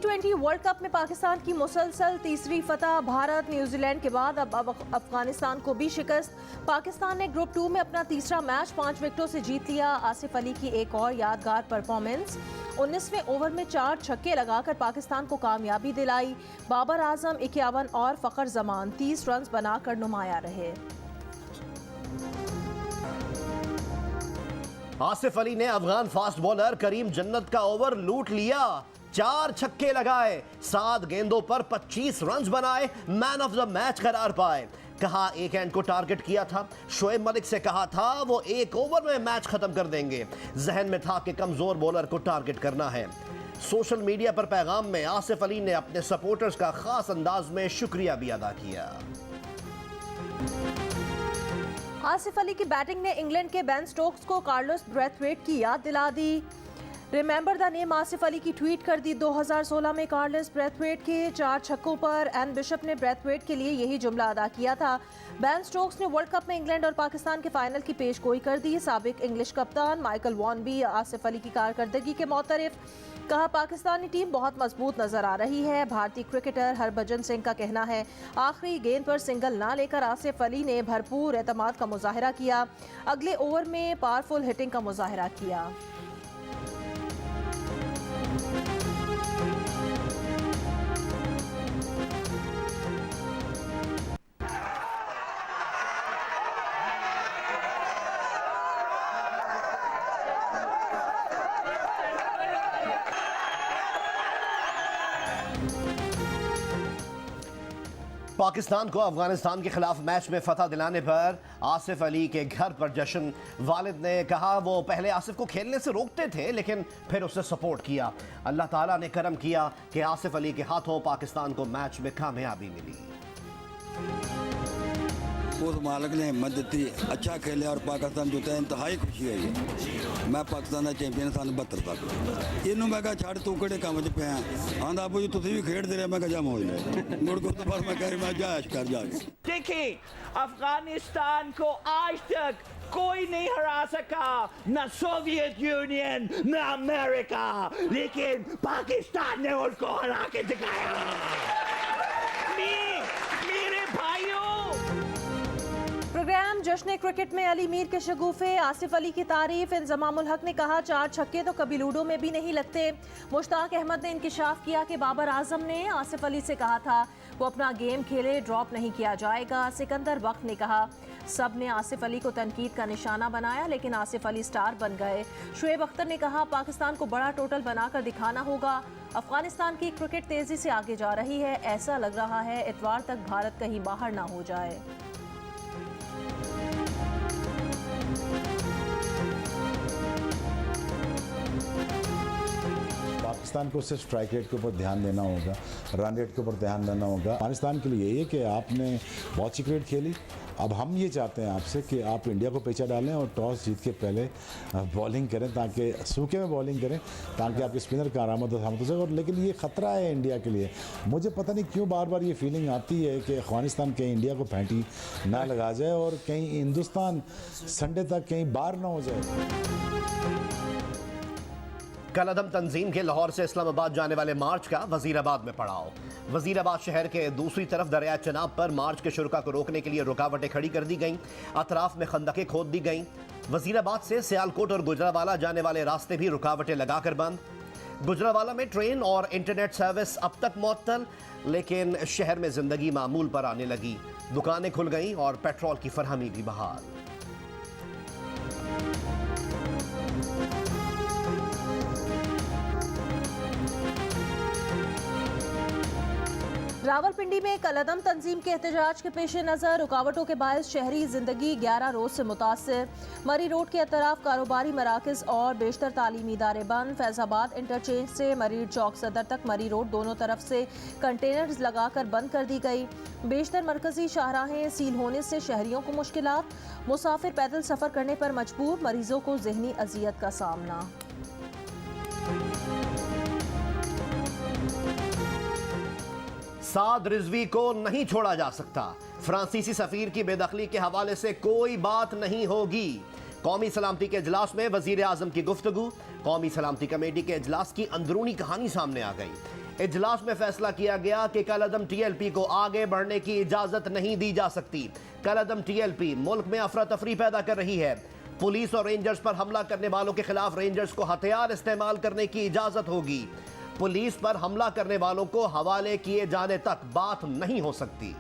T20 world cup में पाकिस्तान की मुसलसल तीसरी फतह। भारत न्यूजीलैंड के बाद अब अफगानिस्तान को भी शिकस्त। पाकिस्तान ने ग्रुप 2 में अपना तीसरा मैच 5 विकेटों से जीत लिया। आसिफ अली की एक और यादगार परफॉर्मेंस। 19वें ओवर में 4 छक्के लगाकर पाकिस्तान को कामयाबी दिलाई। बाबर आजम 51 और फखर जमान 30 रन बनाकर नुमाया रहे। आसिफ अली ने अफगान फास्ट बॉलर करीम जन्नत का ओवर लूट लिया। 4 छक्के लगाए, 7 गेंदों पर 25 रन बनाए, मैन ऑफ द मैच करार पाए। कहा एक एंड को टारगेट किया था। शोएब मलिक से कहा था वो 1 ओवर में मैच खत्म कर देंगे। जहन में था कि कमजोर बॉलर को टारगेट करना है। सोशल मीडिया पर पैगाम में आसिफ अली ने अपने सपोर्टर्स का खास अंदाज में शुक्रिया भी अदा किया। आसिफ अली की बैटिंग ने इंग्लैंड के बेन स्टोक्स को कार्लोस ब्रैथवेट की याद दिला दी। Remember the name Asif Ali की ट्वीट कर दी। 2016 में कार्लोस ब्रैथवेट के 4 छक्कों पर एन बिशप ने ब्रैथवेट के लिए यही जुमला अदा किया था। बेन स्टोक्स ने वर्ल्ड कप में इंग्लैंड और पाकिस्तान के फाइनल की पेशगोई कर दी। साबिक इंग्लिश कप्तान माइकल वॉन भी आसिफ अली की कारकर्दगी के मोतरफ। कहा पाकिस्तानी टीम बहुत मजबूत नजर आ रही है। भारतीय क्रिकेटर हरभजन सिंह का कहना है आखिरी गेंद पर सिंगल ना लेकर आसिफ अली ने भरपूर एतमाद का मुजाहरा किया। अगले ओवर में पावरफुल हिटिंग का मुजाहरा किया। पाकिस्तान को अफगानिस्तान के खिलाफ मैच में फतह दिलाने पर आसिफ अली के घर पर जश्न। वालिद ने कहा वो पहले आसिफ को खेलने से रोकते थे लेकिन फिर उसे सपोर्ट किया। अल्लाह ताला ने करम किया कि आसिफ अली के हाथों पाकिस्तान को मैच में कामयाबी मिली। उस मालिक ने हिम्मत दी, अच्छा खेले और पाकिस्तान जीता। इंतहाई खुशी है। मैं पाकिस्तान का चैंपियन सन 72 तक। इनू मैं छड़ तू किहड़े काम च पिया आंदा अबू जी तुसीं भी खेडते रहे। मैं जा मौज ले मुड़ को तो बस मैं कह रही मैं जा ऐश कर जाके। देखिए अफगानिस्तान को आज तक कोई नहीं हरा सका, न सोवियत यूनियन न अमेरिका, लेकिन पाकिस्तान ने उनको हरा के दिखाया। मेरे भाइयों, प्रोग्राम जश्न क्रिकेट में अली मीर के शगुफे। आसिफ अली की तारीफ। इंजमामुल हक ने कहा 4 छक्के तो कभी लूडो में भी नहीं लगते। मुश्ताक अहमद ने इंकिशाफ किया कि बाबर आजम ने आसिफ अली से कहा था वो अपना गेम खेले, ड्रॉप नहीं किया जाएगा। सिकंदर वक्त ने कहा सब ने आसिफ अली को तनकीद का निशाना बनाया लेकिन आसिफ अली स्टार बन गए। शुएब अख्तर ने कहा पाकिस्तान को बड़ा टोटल बनाकर दिखाना होगा। अफगानिस्तान की क्रिकेट तेजी से आगे जा रही है। ऐसा लग रहा है इतवार तक भारत कहीं बाहर ना हो जाए। पाकिस्तान को सिर्फ स्ट्राइक रेट के ऊपर ध्यान देना होगा, रन रेट के ऊपर ध्यान देना होगा। अफगानिस्तान के लिए यही है कि आपने बहुत सी क्रिकेट खेली। अब हम ये चाहते हैं आपसे कि आप इंडिया को पीछे डालें और टॉस जीत के पहले बॉलिंग करें, ताकि सूखे में बॉलिंग करें ताकि आपके स्पिनर का आरामद हो जाए। और लेकिन ये ख़तरा है इंडिया के लिए। मुझे पता नहीं क्यों बार बार ये फीलिंग आती है कि अफगानिस्तान कहीं इंडिया को फैंटी ना लगा जाए और कहीं हिंदुस्तान संडे तक कहीं बाहर ना हो जाए। कलअदम तंजीम के लाहौर से इस्लामाबाद जाने वाले मार्च का वजीराबाद में पड़ाव। वजीराबाद शहर के दूसरी तरफ दरिया चनाब पर मार्च के शुरुका को रोकने के लिए रुकावटें खड़ी कर दी गईं। अतराफ में खंदकें खोद दी गईं। वजीराबाद से सियालकोट और गुजरावाला जाने वाले रास्ते भी रुकावटें लगाकर बंद। गुजरावाला में ट्रेन और इंटरनेट सर्विस अब तक मुअत्तल, लेकिन शहर में जिंदगी मामूल पर आने लगी। दुकानें खुल गईं और पेट्रोल की फरहमी भी बहाल। रावलपिंडी में कलअदम तंजीम के एहतजाज के पेश नज़र रुकावटों के बायस शहरी जिंदगी 11 रोज से मुतासर। मरी रोड के अतराफ कारोबारी मराकज़ और बेशतर तालीमी इदारे बंद। फैज़ाबाद इंटरचेंज से मरीर चौक सदर तक मरी रोड दोनों तरफ से कंटेनर्स लगाकर बंद कर दी गई। बेशतर मरकजी शाहराहें सील होने से शहरियों को मुश्किलात। मुसाफिर पैदल सफ़र करने पर मजबूर। मरीजों को ज़हनी अजियत का सामना। साद रिजवी को नहीं छोड़ा जा सकता। फ्रांसीसी सफीर की बेदखली के हवाले से कोई बात नहीं होगी। कौमी सलामती के इजलास में वजीर आजम की गुफ्तगू। कौमी सलामती कमेटी के इजलास की अंदरूनी कहानी सामने आ गई। इजलास में फैसला किया गया कि कलअदम टीएलपी को आगे बढ़ने की इजाजत नहीं दी जा सकती। कलअदम टीएलपी मुल्क में अफरा तफरी पैदा कर रही है। पुलिस और रेंजर्स पर हमला करने वालों के खिलाफ रेंजर्स को हथियार इस्तेमाल करने की इजाजत होगी। पुलिस पर हमला करने वालों को हवाले किए जाने तक बात नहीं हो सकती।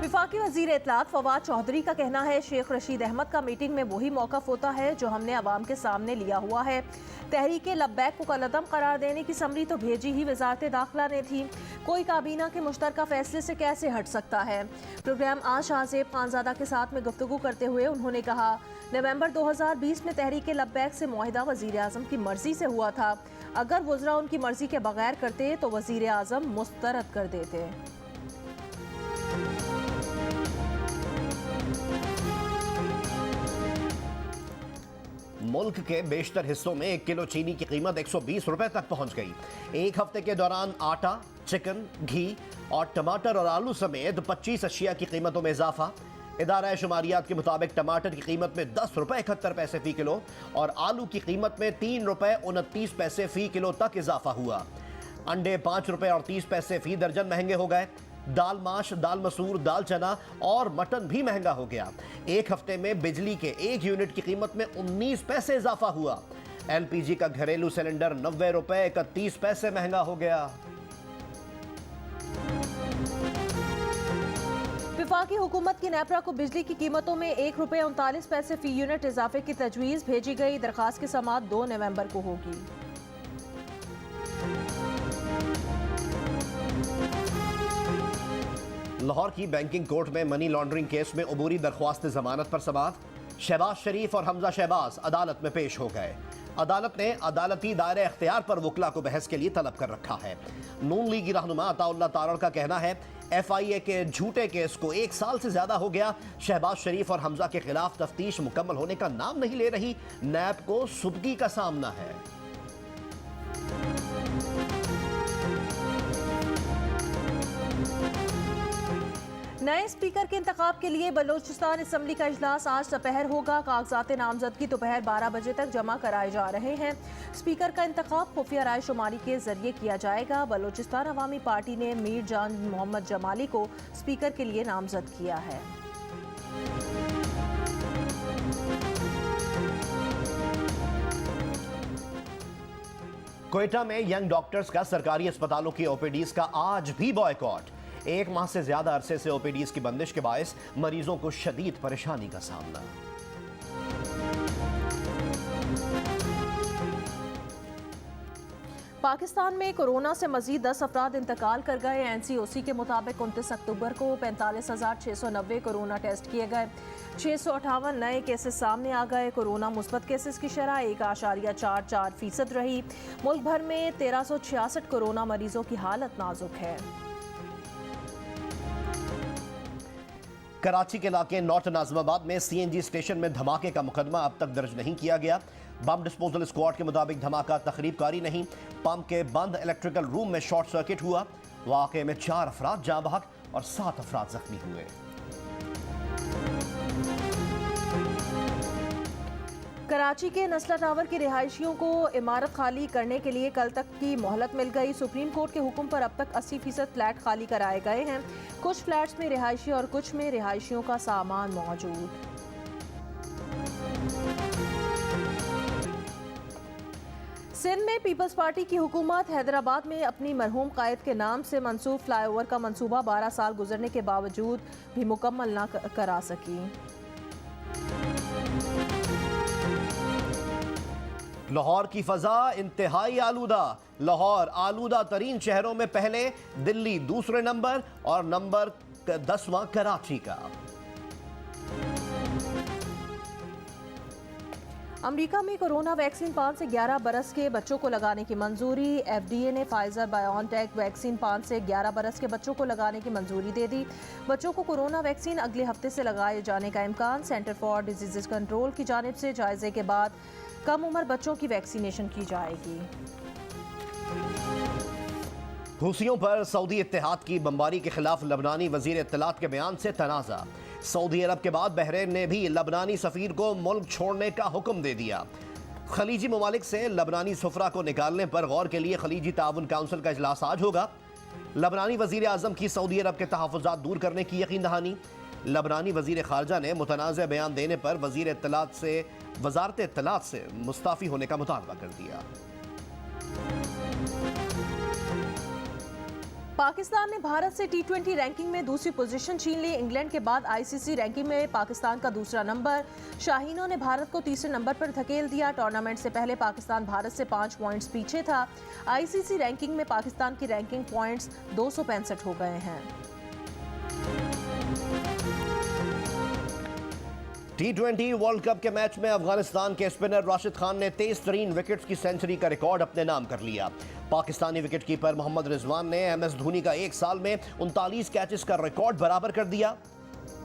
वफाकी वजीर इत्तलात फवाद चौधरी का कहना है शेख रशीद अहमद का मीटिंग में वही मौक़िफ़ होता है जो हमने अवाम के सामने लिया हुआ है। तहरीक लब्बैक को कलअदम करार देने की समरी तो भेजी ही वजारत दाखिला ने थी। कोई काबीना के मुश्तरका फैसले से कैसे हट सकता है। प्रोग्राम आज शाहजेब खानजादा के साथ में गुफ्तगू करते हुए उन्होंने कहा, नवंबर 2020 में तहरीक लब्बैक से मुआहिदा वज़ीर आज़म की मर्जी से हुआ था। अगर वज़रा उनकी मर्जी के बगैर करते तो वज़ीर आज़म मुस्तरद कर देते। मुल्क के बेशतर हिस्सों में 1 किलो चीनी की कीमत 120 रुपए तक पहुंच गई। एक हफ्ते के दौरान आटा, चिकन, घी और टमाटर और आलू समेत 25 अशिया की कीमतों में इजाफा। इदारा शुमारियात के मुताबिक टमाटर की कीमत में 10 रुपए 71 पैसे फी किलो और आलू की कीमत में 3 रुपए 29 पैसे फी किलो तक इजाफा हुआ। अंडे 5 रुपए और 30 पैसे फी दर्जन महंगे हो गए। दाल माश, दाल मसूर, दाल चना और मटन भी महंगा हो गया। एक हफ्ते में बिजली के 1 यूनिट की कीमत में 19 पैसे इजाफा हुआ। एलपीजी का घरेलू सिलेंडर 90 रुपए 31 पैसे महंगा हो गया। वफाकी हुकूमत की नेपरा को बिजली की कीमतों में 1 रुपये 39 पैसे फी यूनिट इजाफे की तजवीज़ भेजी गई। दरखास्त की समाअत 2 नवंबर को होगी। लाहौर की बैंकिंग कोर्ट में मनी लॉन्ड्रिंग केस में अबूरी दरख्वास्त जमानत पर समाअत। शहबाज शरीफ और हमजा शहबाज अदालत में पेश हो गए। अदालत ने अदालती दायरे इख्तियार पर वकला को बहस के लिए तलब कर रखा है। नून लीगी रहनुमा अताउल्लाह तारड़ का कहना है FIA के झूठे केस को 1 साल से ज्यादा हो गया। शहबाज शरीफ और हमजा के खिलाफ तफ्तीश मुकम्मल होने का नाम नहीं ले रही। नैब को सुबकी का सामना है। नए स्पीकर के इंतखाब के लिए बलोचिस्तान असम्बली का इजलास आज दोपहर होगा। कागजात नामजदगी दोपहर 12 बजे तक जमा कराए जा रहे हैं। स्पीकर का इंतखाब खुफिया राय शुमारी के जरिए किया जाएगा। बलोचिस्तान अवामी पार्टी ने मीर जान मोहम्मद जमाली को स्पीकर के लिए नामजद किया है। क्वेटा में यंग डॉक्टर्स का सरकारी अस्पतालों की OPDs का आज भी बॉयकॉट। 1 माह से ज्यादा अरसे से OPDs की बंदिश के बायस मरीजों को शदीद परेशानी का सामना। पाकिस्तान में कोरोना से मजीद 10 अफराद इंतकाल कर गए। NCOC के मुताबिक 29 अक्टूबर को 45,690 कोरोना टेस्ट किए गए। 658 नए केसेस सामने आ गए। कोरोना मुस्बत केसेस की शरह 1.44% रही। मुल्क भर में 1366 कोरोना मरीजों की हालत नाजुक है। कराची के इलाके नॉर्थ नाज़िमाबाद में CNG स्टेशन में धमाके का मुकदमा अब तक दर्ज नहीं किया गया। बम डिस्पोजल स्क्वाड के मुताबिक धमाका तखरीबकारी नहीं, पंप के बंद इलेक्ट्रिकल रूम में शॉर्ट सर्किट हुआ। वाक़े में 4 अफराद जाँ बहक और 7 अफराद जख्मी हुए। कराची के नस्ला टावर के रिहायशियों को इमारत खाली करने के लिए कल तक की मोहलत मिल गई। सुप्रीम कोर्ट के हुक्म पर अब तक 80% फ्लैट खाली कराए गए हैं। कुछ फ्लैट्स में रिहायशी और कुछ में रिहायशियों का सामान मौजूद। सिंध में पीपल्स पार्टी की हुकूमत हैदराबाद में अपनी मरहूम कायद के नाम से मंसूब फ्लाईओवर का मंसूबा 12 साल गुजरने के बावजूद भी मुकम्मल न करा सकी। लाहौर की फजा इंतहाई आलूदा। लाहौर आलूदा तरीन शहरों में पहले, दिल्ली दूसरे नंबर और नंबर 10वां कराची का। अमेरिका में कोरोना वैक्सीन 5 से 11 बरस के बच्चों को लगाने की मंजूरी। FDA ने फाइजर बायोनटेक वैक्सीन 5 से 11 बरस के बच्चों को लगाने की मंजूरी दे दी। बच्चों को कोरोना वैक्सीन अगले हफ्ते से लगाए जाने का इम्कान। सेंटर फॉर डिजीज़ कंट्रोल की जानिब से जायजे के बाद कम उम्र बच्चों की वैक्सीनेशन की जाएगी। हुसियों पर सऊदी इत्तेहाद की बमबारी के खिलाफ लबनानी वजीर इत्तलात के बयान से तनाज़ा। सऊदी अरब के बाद बहरीन ने भी लबनानी सफीर को मुल्क छोड़ने का हुक्म दे दिया। खलीजी ममालिक से लबनानी सफरा को निकालने पर गौर के लिए खलीजी ताउन काउंसिल का इजलास आज होगा। लबनानी वजीर आजम की सऊदी अरब के तहफ़्फ़ुज़ात दूर करने की यकीन दहानी। लबनानी वजीर खारजा ने मुतनाज़ बयान देने पर वजारत इत्तलात से मुस्ताफ़ी होने का मुतालबा कर दिया। पाकिस्तान ने भारत से टी20 रैंकिंग में दूसरी पोजीशन छीन ली। इंग्लैंड के बाद आईसीसी रैंकिंग में पाकिस्तान का दूसरा नंबर। शाहीनों ने भारत को तीसरे नंबर पर धकेल दिया। टूर्नामेंट से पहले पाकिस्तान भारत से 5 पॉइंट्स पीछे था। आईसीसी रैंकिंग में पाकिस्तान की रैंकिंग पॉइंट्स 265 हो गए हैं। टी20 वर्ल्ड कप के मैच में अफगानिस्तान के स्पिनर राशिद खान ने तेज तरीन विकेट्स की सेंचुरी का रिकॉर्ड अपने नाम कर लिया। पाकिस्तानी विकेटकीपर मोहम्मद रिजवान ने एमएस धोनी का एक साल में 39 कैचेस का रिकॉर्ड बराबर कर दिया।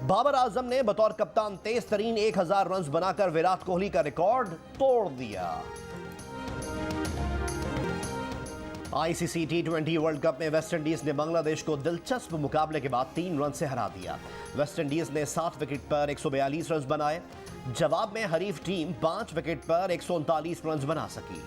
बाबर आजम ने बतौर कप्तान तेज तरीन 1000 रन बनाकर विराट कोहली का रिकॉर्ड तोड़ दिया। आईसीसी टी20 वर्ल्ड कप में वेस्टइंडीज ने बांग्लादेश को दिलचस्प मुकाबले के बाद 3 रन से हरा दिया। वेस्टइंडीज ने 7 विकेट पर 142 रन बनाए। जवाब में हरीफ टीम 5 विकेट पर 139 रन बना सकी।